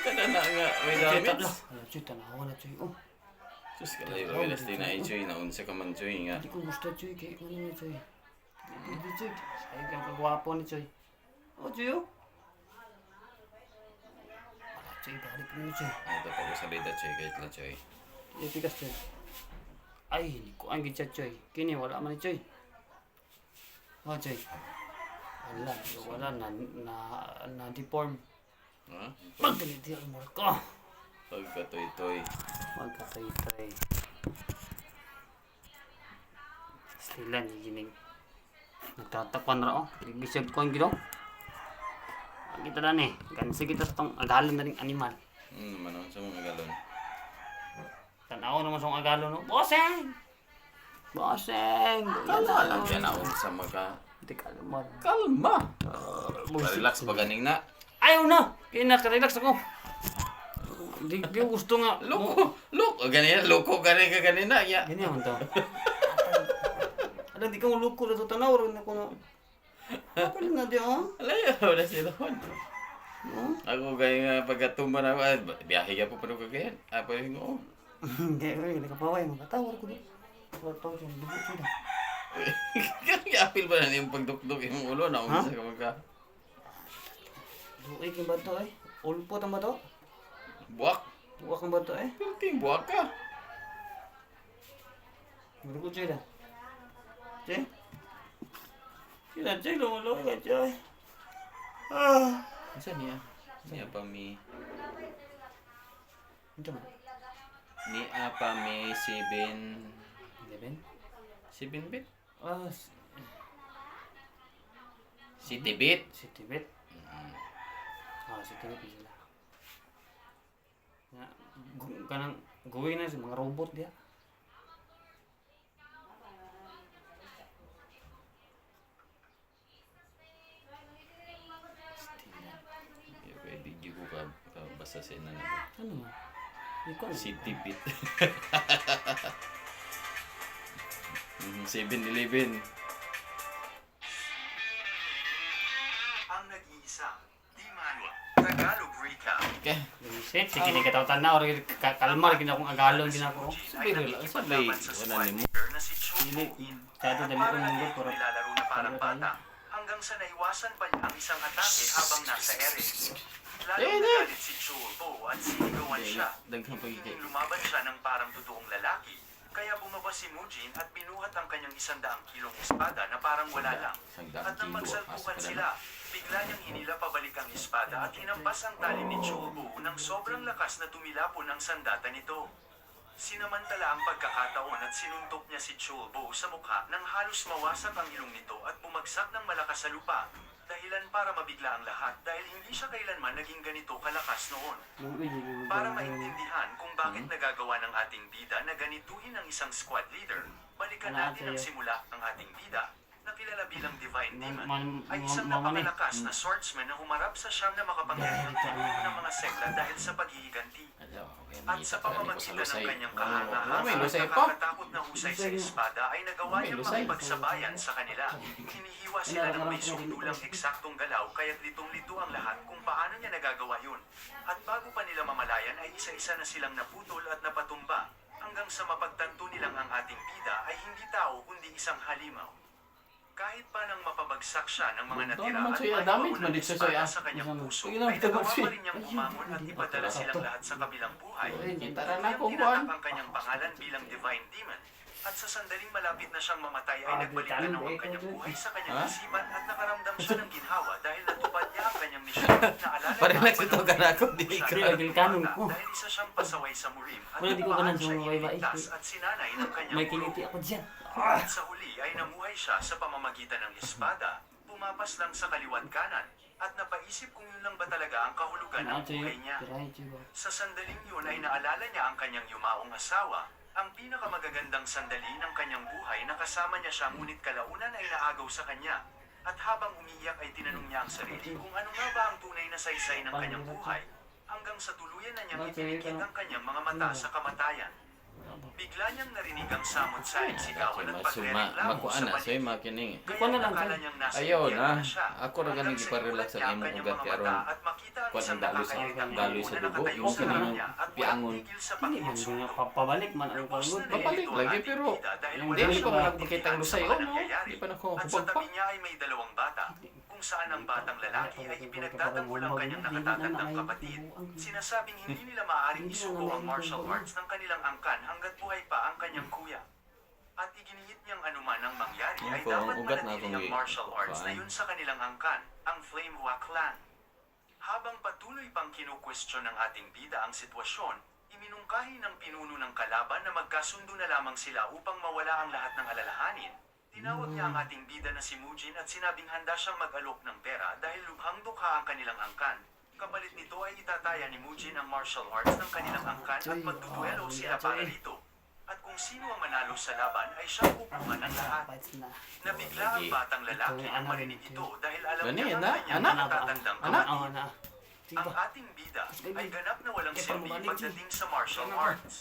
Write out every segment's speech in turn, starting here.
Kana na nga, may Choy, damage. tatlo. Ay, Choy, tanawa na, Choy. Oh, Sus, kalayo, may lasti na Choy, naunsa ka man Choy nga. hindi ko gusto, Choy. Kaya ano na, Choy. Hindi, Choy. Ay, kaya kagwapo ni Choy. Oh, Choy, oh. Wala, Choy. Balik mo, Choy. Ay, ito pag salita Choy, kahit na Choy. Ay, tigas, Choy. Ay, hindi ko ang gitsa, Choy. Kini, wala man ni Choy. Oh, Choy. Wala, na-deform. Ha? Magdaliti ang mura ko. Pagkatoy-toy. Magkatoy-toy. Stila niya gining. Nagtatakpan ra oh. Igisip ko ang gino. Kita na ni. Gansi kita sa tong agalon na ring animal. Manon sa mga galon. Tanaw naman sa agalon no. Boseng! Boseng! Kalma lang yan naon sa mga... Hindi kalma. Kalma! Relax pa ganing na. Ayaw na! Kaya nakarelax ako. Di ko gusto nga. Loko! Ganyan, loko ganing ka ganina. Ya. Ganyan to. Alam, di ka muloko na ito tanaw. Rin ako na. Kapal na di oh. Alayo na sila hon. No? Ako gaya nga pagkatumba na ako, biyahe ka po pero kagayan. Apa yung oo. Hindi, nakapaway. Makatawar ko di. Makatawar ko. Dugo ko na. Apil ba na yung pagdukduk yung ulo na umisa ka magka... Dugo yung bato eh. Ulpot ang bato. Buwak! Buwak ang bato eh. Ting buwak ka! Dugo ko na. Che? Sila Che, lumuloy ka Che. Ah. Saan niya? Niya pa mi... Ito mo. Ni apa mi 7... 11? 7 bit? Ah, Si Tibet! si Tibet. Ah, si Tibet sila. Nga, kanang gawin na si mga robot dia. Pwede gigo ka basta sa ina na. Ano man? Ikaw Si Tibet. 7-Eleven. Ang nag-iisa, di manual, Tagalog recap. Okay. Isip, sige ni katawtan na. Or kalmar, ginakong agalon, ginako. Sabi rin lang, sabi, wala ni mo. Na si Cho Dili, In. kaya dali ko mundo, pero Nilalaro na parang bata hanggang sa naiwasan pa niya ang isang atake habang nasa ere. Lalong nagalit si Cho Bo at sinigawan siya. Daghang pagkikay. Hindi lumaban siya ng parang totoong lalaki. Kaya bumaba si Mujin at binuhat ang kanyang 100 kilong espada na parang wala lang. At nang magsalpukan sila, bigla niyang hinila pabalik ang espada at hinampas ang tali ni Chobo nang sobrang lakas na tumilapon ang sandata nito. Sinamantala ang pagkakataon at sinuntok niya si Chobo sa mukha nang halos mawasak ang ilong nito at bumagsak ng malakas sa lupa. Dahilan para mabigla ang lahat dahil hindi siya kailanman naging ganito kalakas noon. Para maintindihan kung bakit nagagawa ng ating bida na ganituhin ang isang squad leader, balikan natin ang simula ng ating bida, na kilala bilang Divine Demon, ay isang napakalakas na swordsman na humarap sa siyam na makapangyarihang tribuno ng mga sekta dahil sa paghihiganti. At sa pamamagitan ng kanyang kahangahangang at nakakatakot na husay sa espada ay nagawa niyang makipagsabayan sa kanila. Hinihiwa sila ng may sukdulang eksaktong galaw kaya't litong-lito ang lahat kung paano niya nagagawa yun. At bago pa nila mamalayan ay isa-isa na silang naputol at napatumba hanggang sa mapagtanto nilang ang ating bida ay hindi tao kundi isang halimaw. Kahit pa nang mapabagsak siya ng mga natira at maibaon ng espada sa kanyang puso, ay nagawa pa rin niyang bumangon at ipadala silang lahat sa kabilang buhay. Kaya tinatak ang kanyang pangalan bilang Divine Demon. At sa sandaling malapit na siyang mamatay ay nagbalik na ang kanyang buhay sa kanyang isipan at nakaramdam siya ng ginhawa dahil natupad niya ang kanyang misyon. Naalala Parang niya nagsito ka na ako, di ka. Lagil kanon ko. dahil isa siyang pasaway sa murim at Wala, di ko napaan ganun siya sumabay ba, iniligtas at sinanay ng kanyang may guro. kiliti ako dyan. At sa huli ay namuhay siya sa pamamagitan ng espada, pumapas lang sa kaliwat kanan, at napaisip kung yun lang ba talaga ang kahulugan ng buhay niya. Sa sandaling yun ay naalala niya ang kanyang yumaong asawa, ang pinakamagagandang sandali ng kanyang buhay na kasama niya siya ngunit kalaunan ay naagaw sa kanya. At habang umiiyak ay tinanong niya ang sarili kung ano nga ba ang tunay na saysay ng kanyang buhay, hanggang sa tuluyan na niyang ipinikit ang kanyang mga mata sa kamatayan. Bigla niyang narinig ang samot-saing sigawan at pagrereklamo Makuha sa na, so paligid. yung makining. Ikaw na lang, Akala Jay. niyang nasa Ayaw impyerno na. siya. Ako ra Hanggang ganing sa iparelax sa inulat niya imong kanyang ugat mga karon. mata at makita ang Kuan isang ang daloy sa nakakairritang daloy dugo sa na dugo. nakatayo Yung sa kanina, harap niya at piangon. walang tigil sa Hindi man pag-insulto. nga pabalik man ang Lubos pagod. na Babalik nalilito ang lagi, ating pero bida dahil hindi wala Hindi siyang pa maintindihan nagpakita ang sa lusay, mga oh, no? nangyayari. Hindi pa At sa nakuhubog pa. tabi niya ay may dalawang bata, kung saan ang batang lalaki ay ipinagtatanggol ang kanyang nakatatandang kapatid. Sinasabing hindi nila maaaring isuko ang martial arts ng kanilang angkan hanggat buhay pa ang kanyang kuya. At iginihit niyang anuman ang mangyari ay Ako, dapat ugat na manatili akong ang martial arts na kuhaan. yun sa kanilang angkan, ang Flame Hua Clan. Habang patuloy pang kinu-question ng ating bida ang sitwasyon, iminungkahi ng pinuno ng kalaban na magkasundo na lamang sila upang mawala ang lahat ng alalahanin. Tinawag niya ang ating bida na si Mujin at sinabing handa siyang mag-alok ng pera dahil lubhang dukha ang kanilang angkan. Kapalit nito ay itataya ni Mujin ang martial arts ng kanilang angkan at magduduelo sila para dito. At kung sino ang manalo sa laban ay siya kukuha ng lahat. Nabigla ang batang lalaki nang marinig ito dahil alam Gani, niya ang anak? kanyang Anak? natatandang Anak? kapatid. Oo na. Sige Ang ba? ating bida ay ganap na walang silbi pagdating sa martial arts.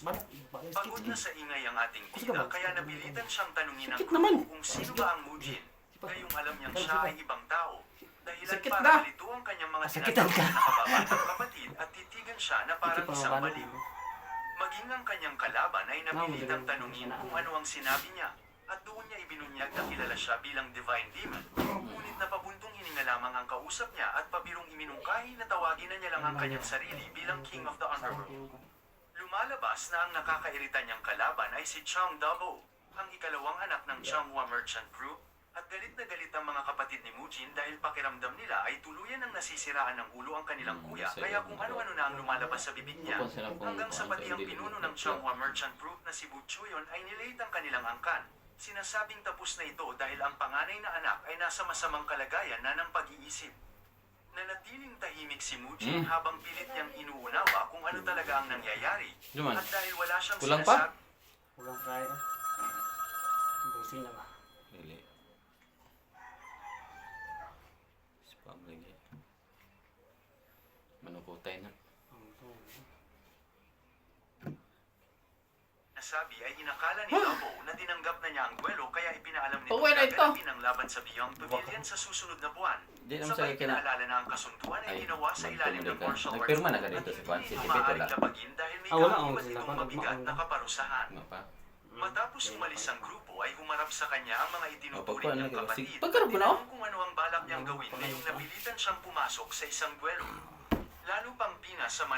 Pagod na sa ingay ang ating bida kaya napilitan siyang tanungin ng Sakit naman. grupo kung sino ba ang Mujin. Gayong alam niyang siya ay ibang tao. Dahilan Sakit para na. malito ang kanyang mga Sakitan tinatawag ka. na nakababatang kapatid at titigan siya na parang isang baliw. Maging ang kanyang kalaban ay napilitang tanungin kung ano ang sinabi niya at doon niya ibinunyag na kilala siya bilang Divine Demon. Ngunit napabuntong hininga lamang ang kausap niya at pabirong iminungkahi na tawagin na niya lang ang kanyang sarili bilang King of the Underworld. Lumalabas na ang nakakairita niyang kalaban ay si Chang Dabo, ang ikalawang anak ng Changhua Merchant Group, at galit na galit ang mga kapatid ni Mujin dahil pakiramdam nila ay tuluyan ng nasisiraan ng ulo ang kanilang kuya kaya kung ano-ano na ang lumalabas sa bibig niya. Hanggang sa pati ang pinuno ng Changhua Merchant Group na si Bu Chuyon ay nilate ang kanilang angkan. Sinasabing tapos na ito dahil ang panganay na anak ay nasa masamang kalagayan na ng pag-iisip. Nanatiling tahimik si Mujin habang pilit niyang inuunawa kung ano talaga ang nangyayari. Duman. At dahil wala siyang Kulang pa? sinasabi, Kulang tayo. Busin na ba? Dili. Spam lagi. Manukutay na. nasabi ay inakala ni Lobo na tinanggap na niya ang duelo kaya ipinaalam nito Pawala na ito. ganapin ang laban sa Beyond Pavilion sa susunod na buwan. Di naman Sabay sa kina- pinaalala na ang kasunduan ay Ay, ginawa sa ilalim ng magtumuloy ka. martial arts. Nagpirma na ka dito at sa Kwan hindi City, ito Beto maaaring lang. labagin dahil may Wala akong kahibat sila, itong parang mabigat na magmaang. kaparusahan. Ano pa? Matapos umalis ang grupo ay humarap sa kanya ang mga itinuturing pagkuhan niyang na kayo. kapatid Sige, at pagkaroon ko na, oh. tinanong kung ano ang balak niyang gawin ngayong napilitan siyang pumasok sa isang duelo. Lalo pang pinasama